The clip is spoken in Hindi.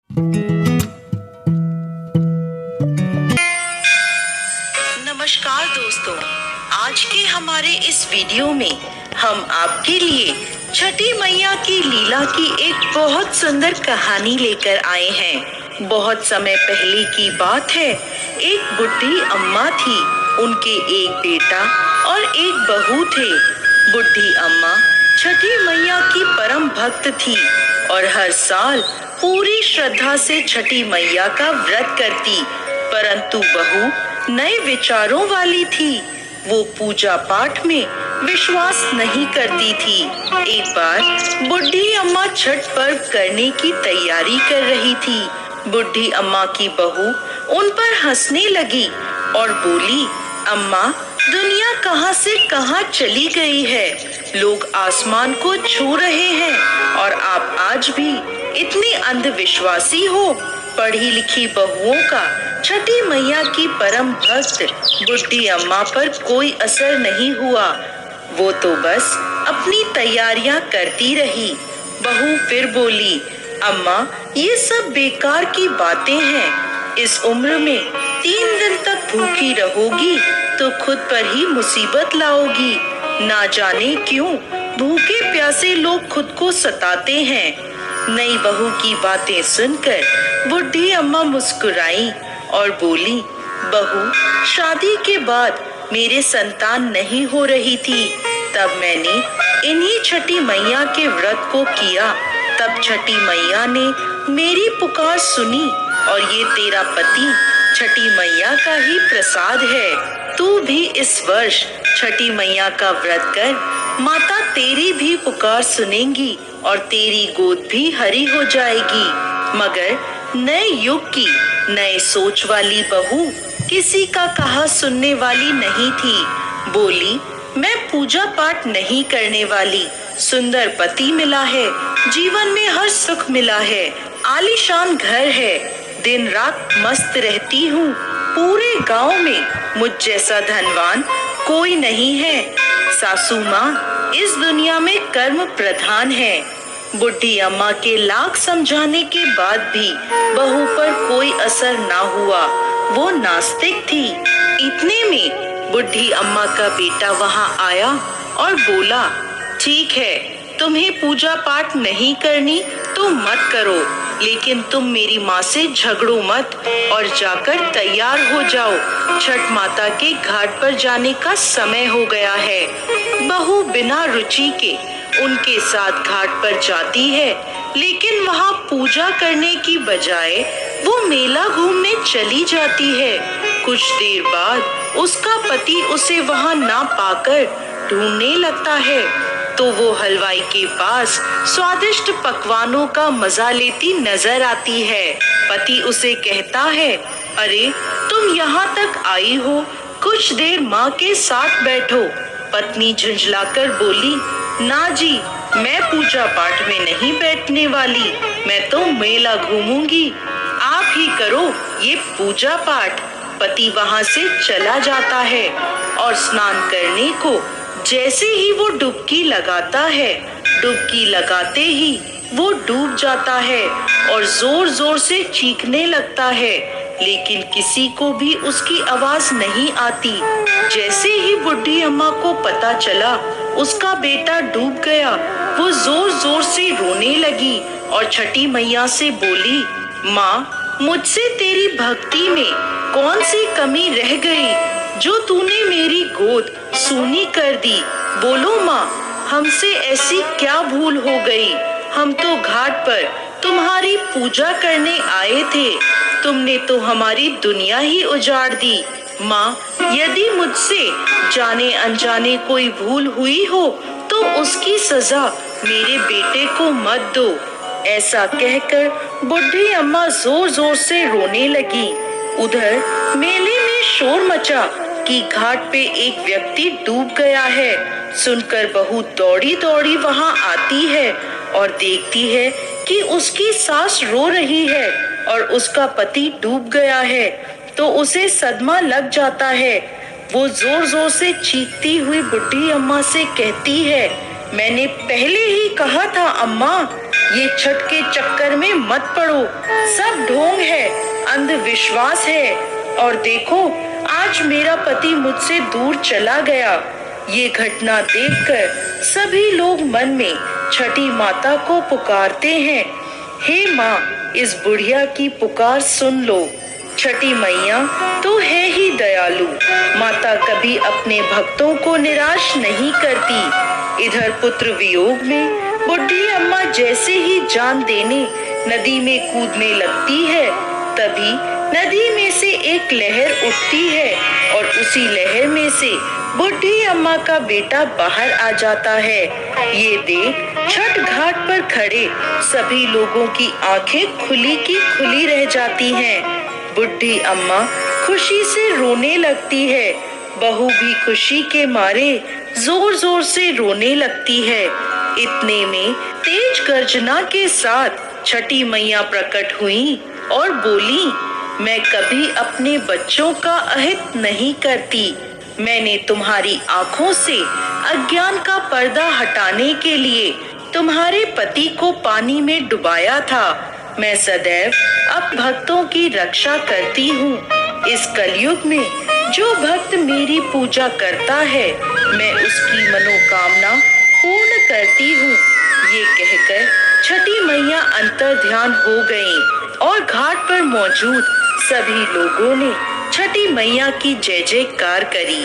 नमस्कार दोस्तों, आज के हमारे इस वीडियो में हम आपके लिए छठी मैया की लीला की एक बहुत सुंदर कहानी लेकर आए हैं। बहुत समय पहले की बात है। एक बुढ़ी अम्मा थी, उनके एक बेटा और एक बहू थे। बुढ़ी अम्मा छठी मैया की परम भक्त थी और हर साल पूरी श्रद्धा से छठी मैया का व्रत करती। परंतु बहू नए विचारों वाली थी। वो पूजा पाठ में विश्वास नहीं करती थी। एक बार बुढ़ी अम्मा छठ पर्व करने की तैयारी कर रही थी। बुढ़ी अम्मा की बहू उन पर हंसने लगी और बोली, अम्मा, दुनिया कहां से कहां चली गई है। लोग आसमान को छू रहे हैं और आप आज भी इतनी अंधविश्वासी हो। पढ़ी लिखी बहुओं का छठी मैया की परम भक्त बुढ़ी अम्मा पर कोई असर नहीं हुआ। वो तो बस अपनी तैयारियां करती रही। बहू फिर बोली, अम्मा, ये सब बेकार की बातें हैं। इस उम्र में 3 दिन तक भूखी रहोगी तो खुद पर ही मुसीबत लाओगी। ना जाने क्यों भूखे प्यासे लोग खुद को सताते हैं। नई बहू की बातें सुनकर बुढ़ी अम्मा मुस्कुराई और बोली, बहू, शादी के बाद मेरे संतान नहीं हो रही थी, तब मैंने इन्हीं छठी मैया के व्रत को किया। तब छठी मैया ने मेरी पुकार सुनी और ये तेरा पति छठी मैया का ही प्रसाद है। तू भी इस वर्ष छठी मैया का व्रत कर, माता तेरी भी पुकार सुनेंगी और तेरी गोद भी हरी हो जाएगी। मगर नए युग की नए सोच वाली बहू किसी का कहा सुनने वाली नहीं थी। बोली, मैं पूजा पाठ नहीं करने वाली। सुंदर पति मिला है, जीवन में हर सुख मिला है, आलीशान घर है, दिन रात मस्त रहती हूँ। पूरे गांव में मुझ जैसा धनवान कोई नहीं है। सासू माँ इस दुनिया में कर्म प्रधान है। बुढ़ी अम्मा के लाख समझाने के बाद भी बहू पर कोई असर ना हुआ। वो नास्तिक थी। इतने में बुढ़ी अम्मा का बेटा वहां आया और बोला, ठीक है, तुम्हें पूजा पाठ नहीं करनी तो मत करो, लेकिन तुम मेरी माँ से झगड़ो मत और जाकर तैयार हो जाओ। छठ माता के घाट पर जाने का समय हो गया है। बहू बिना रुचि के उनके साथ घाट पर जाती है, लेकिन वहाँ पूजा करने की बजाय वो मेला घूमने चली जाती है। कुछ देर बाद उसका पति उसे वहाँ ना पाकर ढूंढने लगता है, तो वो हलवाई के पास स्वादिष्ट पकवानों का मजा लेती नजर आती है। पति उसे कहता है, अरे तुम यहाँ तक आई हो, कुछ देर माँ के साथ बैठो। पत्नी झुंझलाकर बोली, ना जी, मैं पूजा पाठ में नहीं बैठने वाली, मैं तो मेला घूमूंगी। आप ही करो ये पूजा पाठ। पति वहां से चला जाता है और स्नान करने को जैसे ही वो डुबकी लगाता है, डुबकी लगाते ही वो डूब जाता है और जोर जोर से चीखने लगता है, लेकिन किसी को भी उसकी आवाज नहीं आती। जैसे ही बुढ़ी अम्मा को पता चला उसका बेटा डूब गया, वो जोर जोर से रोने लगी और छठी मैया से बोली, माँ, मुझसे तेरी भक्ति में कौन सी कमी रह गई जो तूने मेरी गोद सूनी कर दी। बोलो माँ, हमसे ऐसी क्या भूल हो गई। हम तो घाट पर तुम्हारी पूजा करने आए थे, तुमने तो हमारी दुनिया ही उजाड़ दी। माँ, यदि मुझसे जाने अनजाने कोई भूल हुई हो तो उसकी सजा मेरे बेटे को मत दो। ऐसा कहकर बुढ़ी अम्मा जोर जोर से रोने लगी। उधर मेले में शोर मचा कि घाट पे एक व्यक्ति डूब गया है। सुनकर बहू दौड़ी दौड़ी वहां आती है और देखती है कि उसकी सास रो रही है और उसका पति डूब गया है, तो उसे सदमा लग जाता है। वो जोर जोर से चीखती हुई बुढ़ी अम्मा से कहती है, मैंने पहले ही कहा था अम्मा, ये छठ के चक्कर में मत पड़ो, सब ढोंग है, अंधविश्वास है। और देखो, आज मेरा पति मुझसे दूर चला गया। ये घटना देखकर सभी लोग मन में छठी माता को पुकारते हैं, हे माँ, इस बुढ़िया की पुकार सुन लो। छठी मैया तो है ही दयालु, माता कभी अपने भक्तों को निराश नहीं करती। इधर पुत्र वियोग में बुढ़ी अम्मा जैसे ही जान देने नदी में कूदने लगती है, तभी नदी में से एक लहर उठती है और उसी लहर में से बुढ़ी अम्मा का बेटा बाहर आ जाता है। ये देख छठ घाट पर खड़े सभी लोगों की आंखें खुली की खुली रह जाती हैं। बुढ़ी अम्मा खुशी से रोने लगती है, बहू भी खुशी के मारे जोर जोर से रोने लगती है। इतने में तेज गर्जना के साथ छठी मैया प्रकट हुई और बोली, मैं कभी अपने बच्चों का अहित नहीं करती। मैंने तुम्हारी आंखों से अज्ञान का पर्दा हटाने के लिए तुम्हारे पति को पानी में डुबाया था। मैं सदैव अब भक्तों की रक्षा करती हूँ। इस कलयुग में जो भक्त मेरी पूजा करता है, मैं उसकी मनोकामना पूर्ण करती हूँ। ये कहकर छठी मैया अंतर ध्यान हो गईं और घाट पर मौजूद सभी लोगों ने छठी मैया की जय जयकार करी।